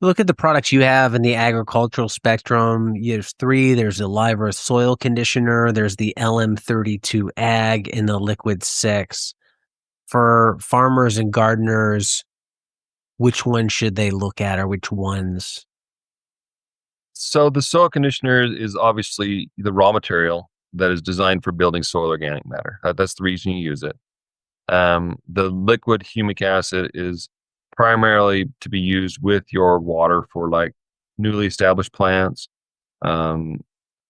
Look at the products you have in the agricultural spectrum. There's three. There's the Live Earth Soil Conditioner. There's the LM32 Ag and the Liquid 6. For farmers and gardeners, which one should they look at, or which ones? So the soil conditioner is obviously the raw material that is designed for building soil organic matter. That's the reason you use it. The liquid humic acid is primarily to be used with your water for like newly established plants, um,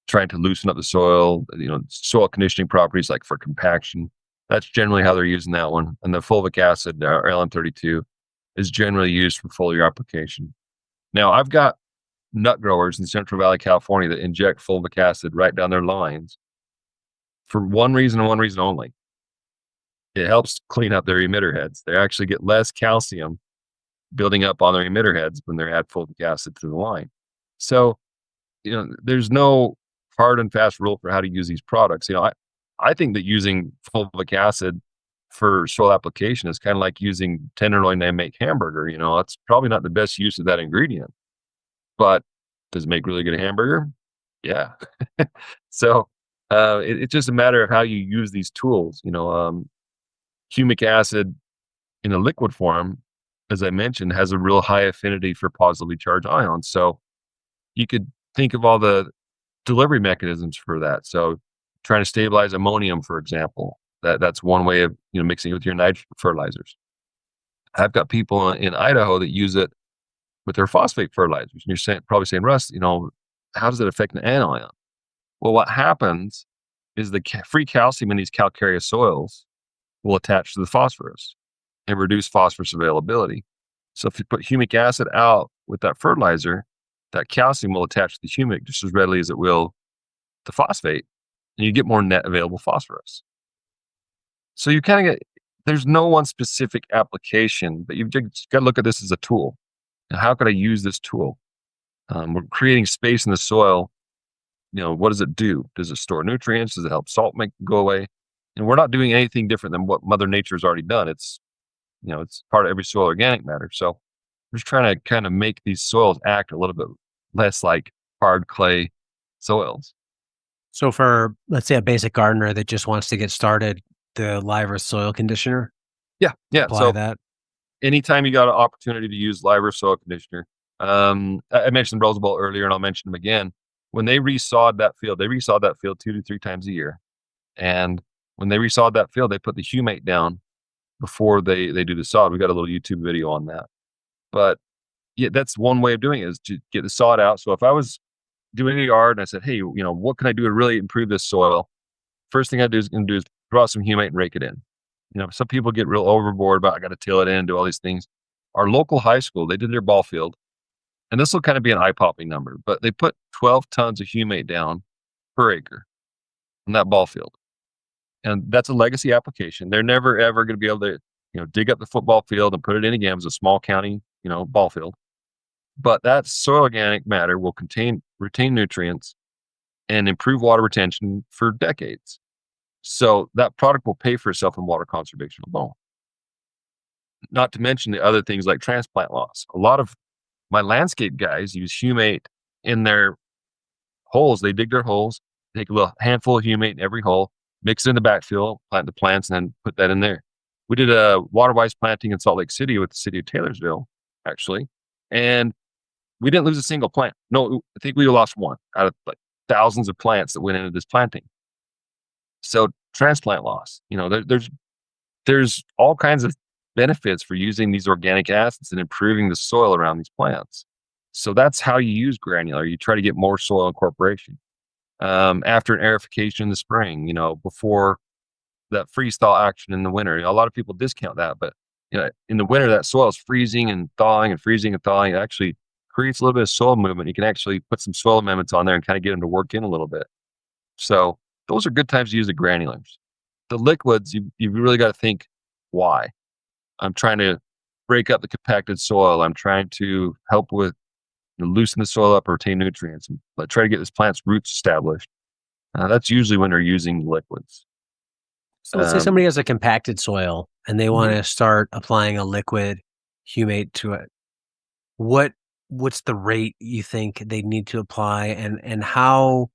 trying to loosen up the soil, soil conditioning properties like for compaction. That's generally how they're using that one. And the fulvic acid, or LM32, is generally used for foliar application. Now, I've got nut growers in Central Valley, California that inject fulvic acid right down their lines for one reason and one reason only. It helps clean up their emitter heads. They actually get less calcium building up on their emitter heads when they add fulvic acid to the line. So, there's no hard and fast rule for how to use these products. I think that using fulvic acid for soil application is kind of like using tenderloin to make hamburger. It's probably not the best use of that ingredient, but does it make really good hamburger? Yeah. So it's just a matter of how you use these tools. Humic acid in a liquid form, as I mentioned, has a real high affinity for positively charged ions. So you could think of all the delivery mechanisms for that. So trying to stabilize ammonium, for example, that's one way of mixing it with your nitrogen fertilizers. I've got people in Idaho that use it with their phosphate fertilizers. And you're probably saying, Russ, how does it affect the anion? Well, what happens is the free calcium in these calcareous soils will attach to the phosphorus and reduce phosphorus availability. So if you put humic acid out with that fertilizer, that calcium will attach to the humic just as readily as it will the phosphate, and you get more net available phosphorus. So you kind of there's no one specific application, but you've just got to look at this as a tool. And how could I use this tool? We're creating space in the soil. What does it do? Does it store nutrients? Does it help salt go away? And we're not doing anything different than what Mother Nature has already done. It's part of every soil organic matter. So we're just trying to kind of make these soils act a little bit less like hard clay soils. So for, let's say, a basic gardener that just wants to get started, the Live Earth Soil Conditioner, Yeah, yeah. apply So that. anytime you got an opportunity to use Live Earth soil conditioner, I mentioned Rose Bowl earlier, and I'll mention them again. When they resawed that field, 2 to 3 times a year. And when they resawed that field, they put the humate down before they do the sod. We got a little YouTube video on that. But yeah, that's one way of doing it, is to get the sod out. So if I was doing a yard and I said, hey, what can I do to really improve this soil? First thing I do is draw some humate and rake it in. Some people get real overboard about I got to till it in, do all these things. Our local high school, they did their ball field, and this will kind of be an eye-popping number, but they put 12 tons of humate down per acre on that ball field. And that's a legacy application. They're never, ever going to be able to, dig up the football field and put it in again. It was a small county, ball field. But that soil organic matter will retain nutrients and improve water retention for decades. So that product will pay for itself in water conservation alone. Not to mention the other things like transplant loss. A lot of my landscape guys use humate in their holes. They dig their holes, take a little handful of humate in every hole, mix it in the backfill, plant the plants, and then put that in there. We did a water-wise planting in Salt Lake City with the city of Taylorsville, actually, and we didn't lose a single plant. No, I think we lost one out of like thousands of plants that went into this planting. So transplant loss, there's all kinds of benefits for using these organic acids and improving the soil around these plants. So that's how you use granular. You try to get more soil incorporation. After an aerification in the spring, before that freeze thaw action in the winter. A lot of people discount that, but in the winter, that soil is freezing and thawing and freezing and thawing. It actually creates a little bit of soil movement. You can actually put some soil amendments on there and kind of get them to work in a little bit. So those are good times to use the granulars. The liquids, you really got to think why. I'm trying to break up the compacted soil. I'm trying to help with loosen the soil up, retain nutrients, and try to get this plant's roots established. That's usually when they're using liquids. So let's say somebody has a compacted soil and they want Mhm. to start applying a liquid humate to it. What what's the rate you think they need to apply, and how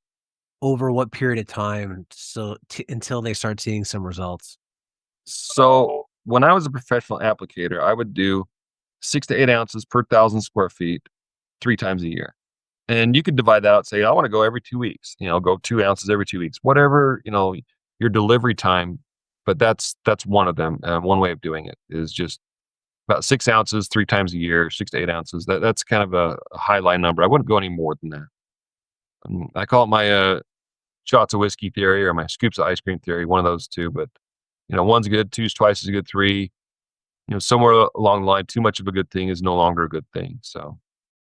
over what period of time until they start seeing some results? So when I was a professional applicator, I would do 6 to 8 ounces per 1,000 square feet 3 times a year. And you could divide that out, say, I want to go every 2 weeks, go 2 ounces every 2 weeks, whatever, your delivery time. But that's one of them. One way of doing it is just about 6 ounces 3 times a year, 6 to 8 ounces. That's kind of a high line number. I wouldn't go any more than that. I call it my shots of whiskey theory or my scoops of ice cream theory, one of those two. But one's good, two's twice as good, three. Somewhere along the line, too much of a good thing is no longer a good thing. So